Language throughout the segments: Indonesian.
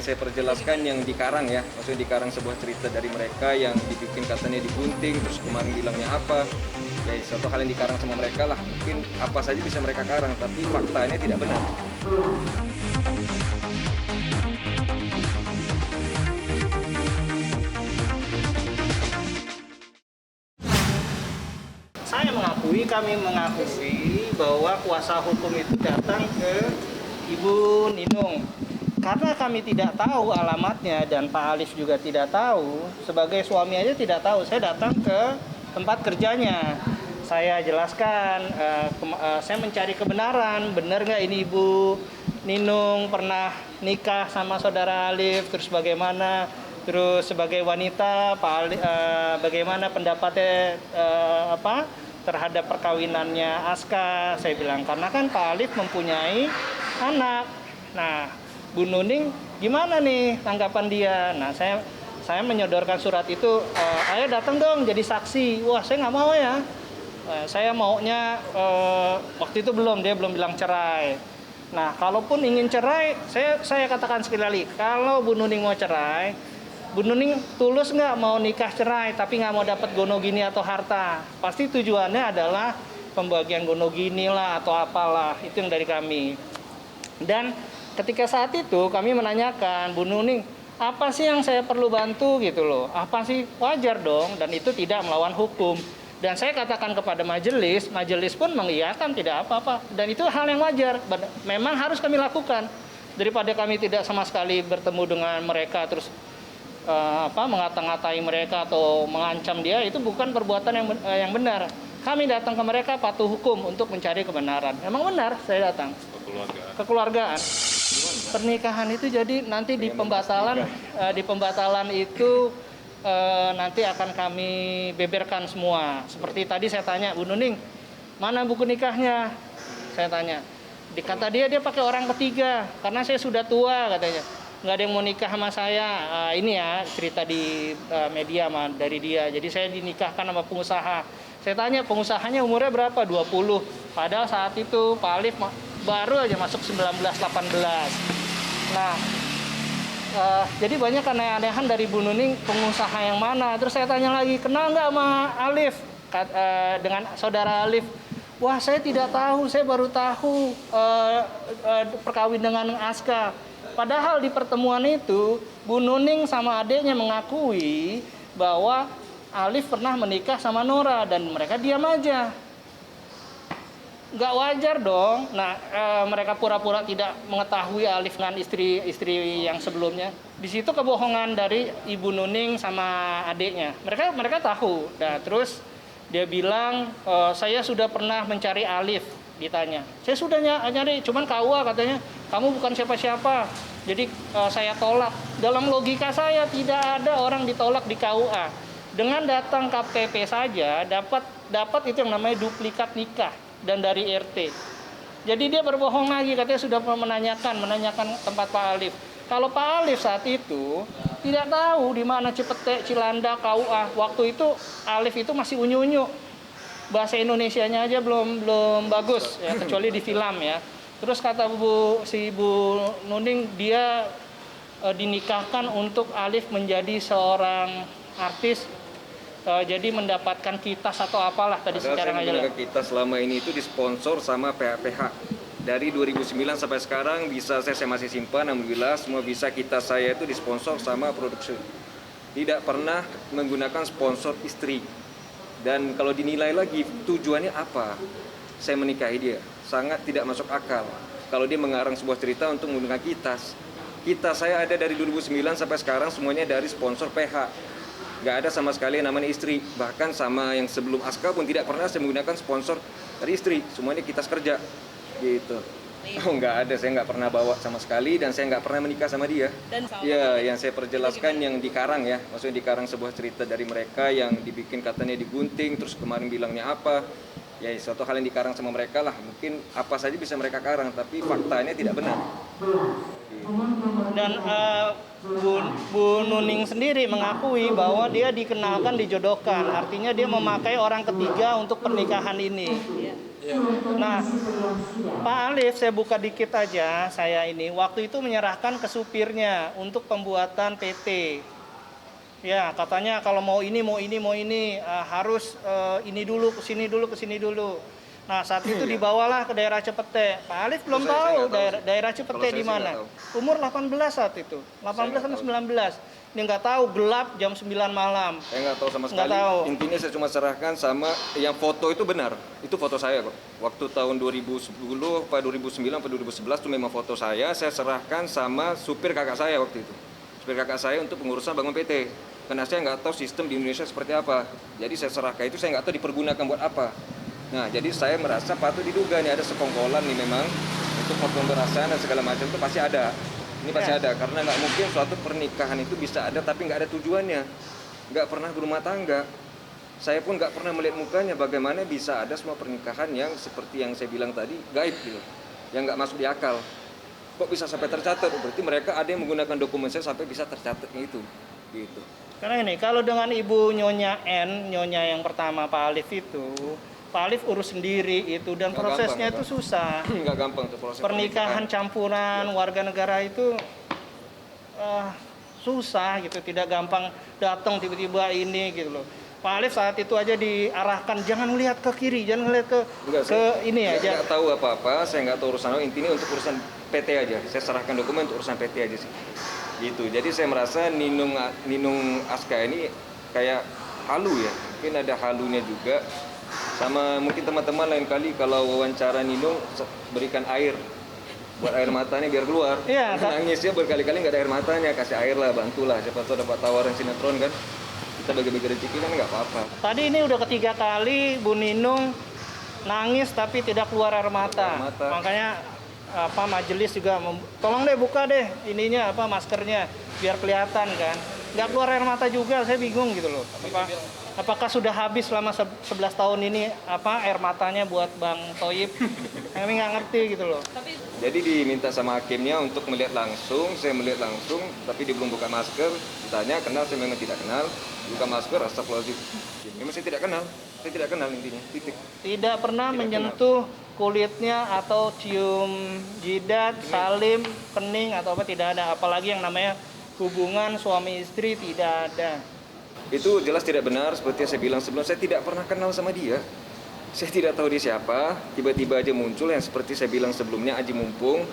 saya perjelaskan yang dikarang ya, maksudnya dikarang sebuah cerita dari mereka yang dibikin katanya digunting, terus kemarin bilangnya apa. Ya suatu hal yang dikarang sama mereka lah, mungkin apa saja bisa mereka karang, tapi faktanya tidak benar. Kami mengakui bahwa kuasa hukum itu datang ke Ibu Ninung. Karena kami tidak tahu alamatnya dan Pak Alif juga tidak tahu, sebagai suami aja tidak tahu, saya datang ke tempat kerjanya. Saya jelaskan, saya mencari kebenaran, benar nggak ini Ibu Ninung pernah nikah sama saudara Alif, terus bagaimana, terus sebagai wanita, Pak Alif, bagaimana pendapatnya terhadap perkawinannya Aska. Saya bilang, karena kan Pak Alif mempunyai anak. Nah, Bu Nuning gimana nih tanggapan dia? Nah, saya menyodorkan surat itu, ayo datang dong jadi saksi. Wah, saya nggak mau ya. Saya maunya, waktu itu dia belum bilang cerai. Nah, kalaupun ingin cerai, saya katakan sekali lagi, kalau Bu Nuning mau cerai, Bu Nuning tulus nggak mau nikah cerai, tapi nggak mau dapat gonogini atau harta. Pasti tujuannya adalah pembagian gonogini lah atau apalah, itu yang dari kami. Dan ketika saat itu kami menanyakan, Bu Nuning, apa sih yang saya perlu bantu gitu loh? Apa sih? Wajar dong, dan itu tidak melawan hukum. Dan saya katakan kepada majelis pun mengiyakan tidak apa-apa. Dan itu hal yang wajar, memang harus kami lakukan. Daripada kami tidak sama sekali bertemu dengan mereka, terus mengata-ngatai mereka atau mengancam dia, itu bukan perbuatan yang benar. Kami datang ke mereka patuh hukum untuk mencari kebenaran. Emang benar saya datang. Kekeluargaan. Pernikahan itu jadi nanti di pembatalan itu nanti akan kami beberkan semua. Seperti tadi saya tanya, Bu Nuning, mana buku nikahnya? Saya tanya. Dikata dia pakai orang ketiga karena saya sudah tua katanya. Nggak ada yang mau nikah sama saya. Ini ya cerita di media dari dia. Jadi saya dinikahkan sama pengusaha. Saya tanya, pengusahanya umurnya berapa? 20. Padahal saat itu Pak Alif baru aja masuk 19-18. Nah, jadi banyak aneh-anehan dari Bu Nuning, pengusaha yang mana. Terus saya tanya lagi, kenal nggak sama Alif? Dengan saudara Alif. Wah, saya tidak tahu, saya baru tahu perkawin dengan Aska. Padahal di pertemuan itu, Bu Nuning sama adiknya mengakui bahwa Alif pernah menikah sama Nora dan mereka diam aja. Nggak wajar dong. Nah, mereka pura-pura tidak mengetahui Alif dengan istri yang sebelumnya. Di situ kebohongan dari Ibu Nuning sama adiknya. Mereka tahu. Nah, terus dia bilang, saya sudah pernah mencari Alif. Ditanya, saya sudah nyari, cuman KUA katanya, kamu bukan siapa-siapa, jadi saya tolak. Dalam logika saya tidak ada orang ditolak di KUA. Dengan datang KTP saja dapat itu yang namanya duplikat nikah dan dari RT. Jadi dia berbohong lagi, katanya sudah menanyakan tempat Pak Alif. Kalau Pak Alif saat itu tidak tahu di mana Cipete, Cilanda, KUA. Waktu itu Alif itu masih unyu-unyu. Bahasa Indonesianya aja belum bagus ya, kecuali di film ya. Terus kata Bu Nuning, dia dinikahkan untuk Alif menjadi seorang artis, jadi mendapatkan kitas atau apalah tadi secara nggak jelas. Kitas selama ini itu disponsor sama PH. Dari 2009 sampai sekarang bisa saya masih simpan, alhamdulillah semua bisa kitas saya itu disponsor sama produksi. Tidak pernah menggunakan sponsor istri. Dan kalau dinilai lagi tujuannya apa saya menikahi dia, sangat tidak masuk akal. Kalau dia mengarang sebuah cerita untuk menggunakan kitas saya ada dari 2009 sampai sekarang semuanya dari sponsor PH. Nggak ada sama sekali yang namanya istri. Bahkan sama yang sebelum Aska pun tidak pernah saya menggunakan sponsor dari istri, semuanya kitas kerja gitu. Oh, nggak ada, saya nggak pernah bawa sama sekali dan saya nggak pernah menikah sama dia. Ya, yang saya perjelaskan yang dikarang ya, maksudnya dikarang sebuah cerita dari mereka yang dibikin katanya digunting, terus kemarin bilangnya apa. Ya, suatu hal yang dikarang sama mereka lah, mungkin apa saja bisa mereka karang, tapi faktanya tidak benar. Gitu. Dan Bu Nuning sendiri mengakui bahwa dia dikenalkan dijodohkan, artinya dia memakai orang ketiga untuk pernikahan ini. Nah, Pak Alif, saya buka dikit aja, saya ini waktu itu menyerahkan ke supirnya untuk pembuatan PT. Ya, katanya kalau mau ini harus ini dulu, ke sini dulu. Nah, saat itu dibawalah ke daerah Cepete. Pak Alif belum tahu daerah Cepete di mana. Umur 18 saat itu, 18 sampai 19. Dia nggak tahu, gelap jam 9 malam. Saya nggak tahu sama sekali. Intinya saya cuma serahkan sama yang foto itu benar. Itu foto saya kok. Waktu tahun 2010, Pak 2009, Pak 2011 itu memang foto saya serahkan sama supir kakak saya waktu itu. Supir kakak saya untuk pengurusan bangun PT. Karena saya nggak tahu sistem di Indonesia seperti apa. Jadi saya serahkan itu, saya nggak tahu dipergunakan buat apa. Nah, jadi saya merasa patut diduga nih ada sekongkolan nih memang untuk pemberasan dan segala macam itu pasti ada. Ini pasti ada, karena nggak mungkin suatu pernikahan itu bisa ada tapi nggak ada tujuannya. Nggak pernah berumah tangga. Saya pun nggak pernah melihat mukanya bagaimana bisa ada semua pernikahan yang seperti yang saya bilang tadi, gaib gitu. Yang nggak masuk di akal. Kok bisa sampai tercatat? Berarti mereka ada yang menggunakan dokumen saya sampai bisa tercatatnya itu. Gitu. Karena ini, kalau dengan Ibu Nyonya N, Nyonya yang pertama Pak Alif itu, Pak Alif urus sendiri itu dan Nggak prosesnya gampang, itu susah. Nggak gampang tuh proses Pernikahan campuran warga negara itu susah gitu, tidak gampang datang tiba-tiba ini gitu loh. Pak Alif saat itu aja diarahkan jangan melihat ke kiri, jangan melihat ke ini aja. Nggak tahu apa-apa, saya nggak tahu urusan apa. Intinya untuk urusan PT aja. Saya serahkan dokumen untuk urusan PT aja sih. Gitu. Jadi saya merasa Ninung Aska ini kayak halu ya. Mungkin ada halunya juga. Sama mungkin teman-teman lain kali kalau wawancara Ninung berikan air buat air matanya biar keluar. Iya, nangisnya berkali-kali nggak ada air matanya, kasih air lah, bantulah. Siapa tahu dapat tawaran sinetron kan. Kita bagi-bagi rezeki kan nggak apa-apa. Tadi ini udah ketiga kali Bu Ninung nangis tapi tidak keluar air mata. Makanya majelis juga tolong deh buka deh ininya maskernya biar kelihatan kan. Nggak keluar air mata juga, saya bingung gitu loh. Apakah sudah habis selama 11 tahun ini air matanya buat Bang Thoyib? Kami nggak ngerti gitu loh. Jadi diminta sama hakimnya untuk melihat langsung, saya melihat langsung, tapi dia belum buka masker. Ditanya kenal, saya memang tidak kenal. Buka masker, astagfirullahaladzim. Memang saya tidak kenal intinya, titik. Tidak pernah menyentuh kulitnya atau cium jidat, salim, kening atau apa, tidak ada. Apalagi yang namanya hubungan suami istri tidak ada. Itu jelas tidak benar, seperti yang saya bilang sebelumnya, saya tidak pernah kenal sama dia. Saya tidak tahu dia siapa, tiba-tiba aja muncul yang seperti saya bilang sebelumnya, Aji Mumpung,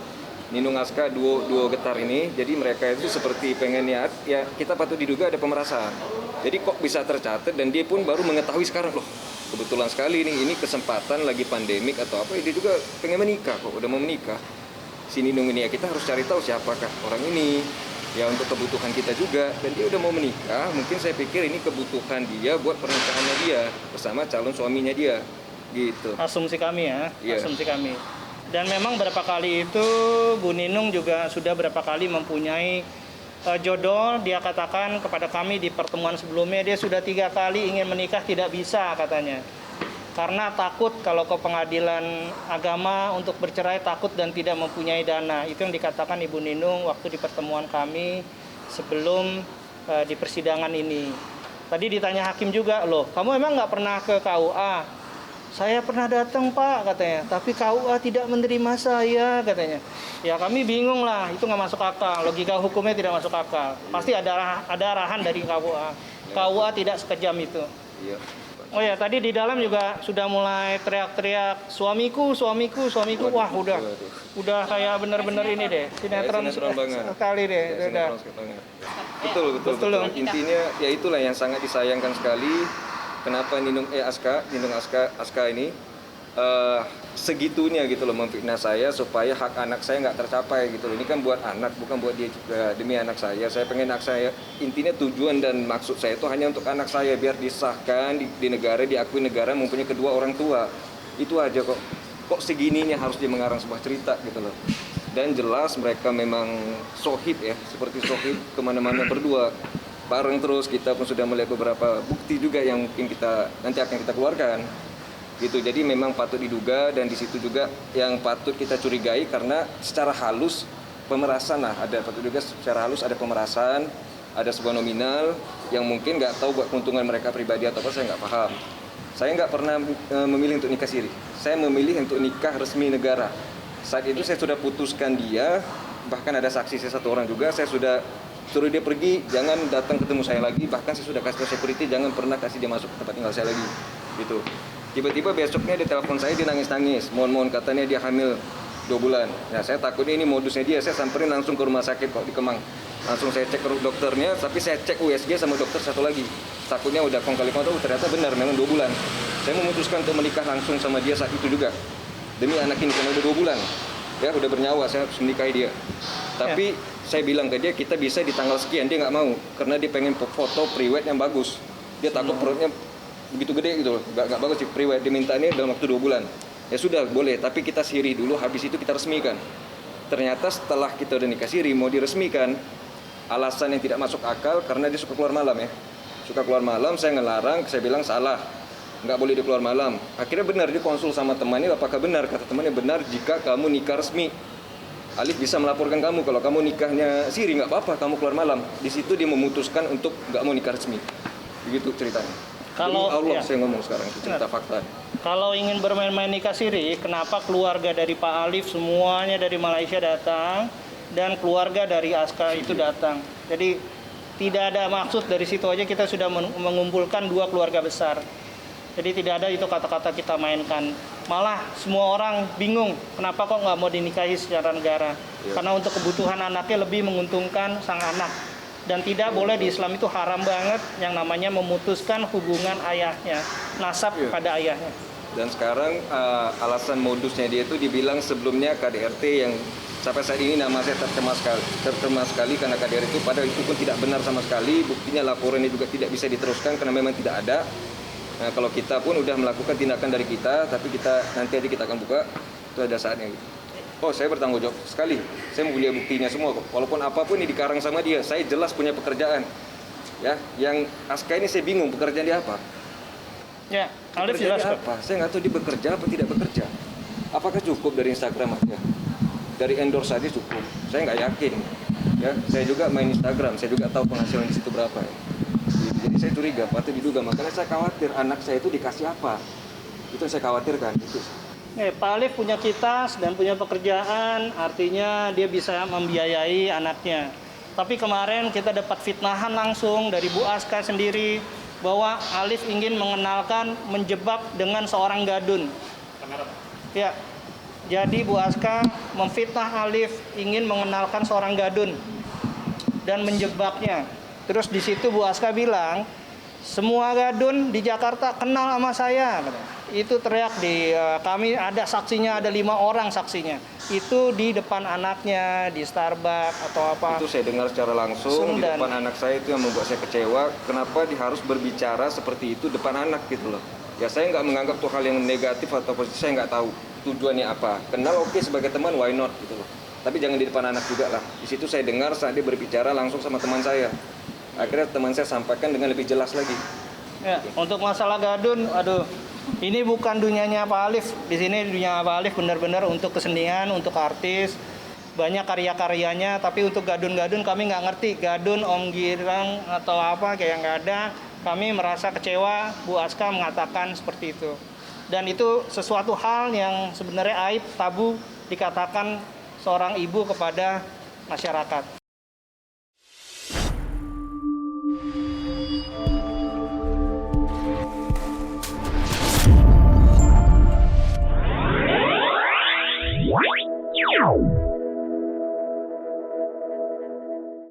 Ninung Aska, duo getar ini. Jadi mereka itu seperti pengen ya kita patut diduga ada pemerasan. Jadi kok bisa tercatat dan dia pun baru mengetahui sekarang, loh kebetulan sekali nih, ini kesempatan lagi pandemik atau apa, dia juga pengen menikah kok, udah mau menikah. Si Ninung ini ya kita harus cari tahu siapakah orang ini. Ya untuk kebutuhan kita juga, dan dia udah mau menikah, mungkin saya pikir ini kebutuhan dia buat pernikahannya dia bersama calon suaminya dia, gitu. Asumsi kami ya, asumsi kami. Dan memang berapa kali itu Bu Ninung juga sudah berapa kali mempunyai jodoh. Dia katakan kepada kami di pertemuan sebelumnya, dia sudah 3 kali ingin menikah tidak bisa katanya. Karena takut kalau ke pengadilan agama untuk bercerai, takut dan tidak mempunyai dana. Itu yang dikatakan Ibu Ninung waktu di pertemuan kami sebelum di persidangan ini. Tadi ditanya hakim juga, loh kamu emang nggak pernah ke KUA? Saya pernah datang Pak katanya, tapi KUA tidak menerima saya katanya. Ya kami bingung lah, itu nggak masuk akal, logika hukumnya tidak masuk akal. Pasti ada arahan dari KUA. KUA tidak sekejam itu. Iya. Oh ya, tadi di dalam juga sudah mulai teriak-teriak suamiku. Wah, udah kayak bener-bener ini deh, sinetron banget sekali deh. Ya, betul. Intinya ya itulah yang sangat disayangkan sekali. Kenapa Ninung Aska ini segitunya gitu loh memfitnah saya supaya hak anak saya nggak tercapai gitu loh. Ini kan buat anak, bukan buat dia juga, demi anak saya. Saya pengen anak saya, intinya tujuan dan maksud saya itu hanya untuk anak saya biar disahkan di negara, diakui negara mempunyai kedua orang tua. Itu aja kok. Kok segininya harus dia mengarang sebuah cerita gitu loh. Dan jelas mereka memang sohib ya, seperti sohib kemana-mana berdua. Bareng terus, kita pun sudah melihat beberapa bukti juga yang mungkin nanti akan kita keluarkan. Gitu. Jadi memang patut diduga, dan di situ juga yang patut kita curigai karena secara halus pemerasan lah, ada juga secara halus ada pemerasan, ada sebuah nominal yang mungkin nggak tahu buat keuntungan mereka pribadi atau apa, saya nggak paham. Saya nggak pernah memilih untuk nikah siri. Saya memilih untuk nikah resmi negara. Saat itu saya sudah putuskan dia, bahkan ada saksi saya satu orang juga, saya sudah suruh dia pergi, jangan datang ketemu saya lagi, bahkan saya sudah kasih security, jangan pernah kasih dia masuk ke tempat tinggal saya lagi. Gitu. Tiba-tiba besoknya dia telepon saya, dia nangis-nangis, mohon-mohon katanya dia hamil 2 bulan. Ya, saya takutnya ini modusnya dia, saya samperin langsung ke rumah sakit kok di Kemang. Langsung saya cek ke dokternya, tapi saya cek USG sama dokter satu lagi. Takutnya udah kong kali kong, ternyata benar memang 2 bulan. Saya memutuskan untuk menikah langsung sama dia saat itu juga. Demi anak ini karena udah 2 bulan. Ya, udah bernyawa, saya harus menikahi dia. Tapi saya bilang ke dia, kita bisa di tanggal sekian, dia nggak mau. Karena dia pengen foto pre-wed yang bagus. Dia takut perutnya begitu gede gitu loh, nggak bagus sih pre-wed. Dia minta ini dalam waktu 2 bulan. Ya sudah, boleh, tapi kita siri dulu, habis itu kita resmikan. Ternyata setelah kita udah nikah siri, mau diresmikan, alasan yang tidak masuk akal karena dia suka keluar malam ya. Suka keluar malam, saya ngelarang, saya bilang salah, nggak boleh dia keluar malam. Akhirnya benar, dia konsul sama temannya, apakah benar? Kata temannya, benar jika kamu nikah resmi. Alif bisa melaporkan kamu, kalau kamu nikahnya siri nggak apa-apa, kamu keluar malam. Di situ dia memutuskan untuk nggak mau nikah resmi. Begitu ceritanya. Kalau demi Allah saya ngomong sekarang, itu cerita fakta. Kalau ingin bermain-main nikah siri, kenapa keluarga dari Pak Alif semuanya dari Malaysia datang dan keluarga dari Aska itu datang? Jadi tidak ada maksud, dari situ aja kita sudah mengumpulkan 2 keluarga besar. Jadi tidak ada itu kata-kata kita mainkan. Malah semua orang bingung, kenapa kok nggak mau dinikahi secara negara? Karena untuk kebutuhan anaknya lebih menguntungkan sang anak. Dan tidak boleh di Islam itu haram banget yang namanya memutuskan hubungan ayahnya, nasab pada ayahnya. Dan sekarang alasan modusnya dia itu dibilang sebelumnya KDRT yang sampai saat ini nama saya tercemar sekali karena KDRT itu padahal itu pun tidak benar sama sekali. Buktinya laporannya juga tidak bisa diteruskan karena memang tidak ada. Nah, kalau kita pun udah melakukan tindakan dari kita, tapi nanti aja kita akan buka, itu ada saatnya gitu. Oh, saya bertanggung jawab sekali. Saya mau lihat buktinya semua kok. Walaupun apapun ini dikarang sama dia, saya jelas punya pekerjaan. Ya, yang Aska ini saya bingung pekerjaan dia apa. Ya, Alif jelas apa? Saya nggak tahu dia bekerja apa tidak bekerja. Apakah cukup dari Instagram aja? Dari endorse saja cukup. Saya nggak yakin. Ya, saya juga main Instagram, saya juga tahu penghasilan di situ berapa. Ya. Jadi saya curiga, patut diduga. Makanya saya khawatir anak saya itu dikasih apa. Itu yang saya khawatirkan. Itu. Pak Alif punya kitas dan punya pekerjaan, artinya dia bisa membiayai anaknya. Tapi kemarin kita dapat fitnahan langsung dari Bu Aska sendiri bahwa Alif ingin menjebak dengan seorang gadun. Ya, jadi Bu Aska memfitnah Alif ingin mengenalkan seorang gadun dan menjebaknya. Terus di situ Bu Aska bilang, semua gadun di Jakarta kenal sama saya. Itu teriak di kami ada saksinya, ada 5 orang saksinya. Itu di depan anaknya di Starbucks atau apa. Itu saya dengar secara langsung di depan anak saya, itu yang membuat saya kecewa. Kenapa dia harus berbicara seperti itu depan anak gitu loh. Ya saya nggak menganggap itu hal yang negatif atau positif, saya nggak tahu tujuannya apa. Kenal oke, sebagai teman why not gitu loh. Tapi jangan di depan anak juga lah. Di situ saya dengar saat dia berbicara langsung sama teman saya. Akhirnya teman saya sampaikan dengan lebih jelas lagi. Ya, untuk masalah gadun, aduh, ini bukan dunianya Pak Alif. Di sini dunia Pak Alif benar-benar untuk kesenian, untuk artis, banyak karya-karyanya. Tapi untuk gadun-gadun kami nggak ngerti. Gadun, Om Girang atau apa kayak nggak ada. Kami merasa kecewa. Bu Aska mengatakan seperti itu. Dan itu sesuatu hal yang sebenarnya aib, tabu dikatakan seorang ibu kepada masyarakat.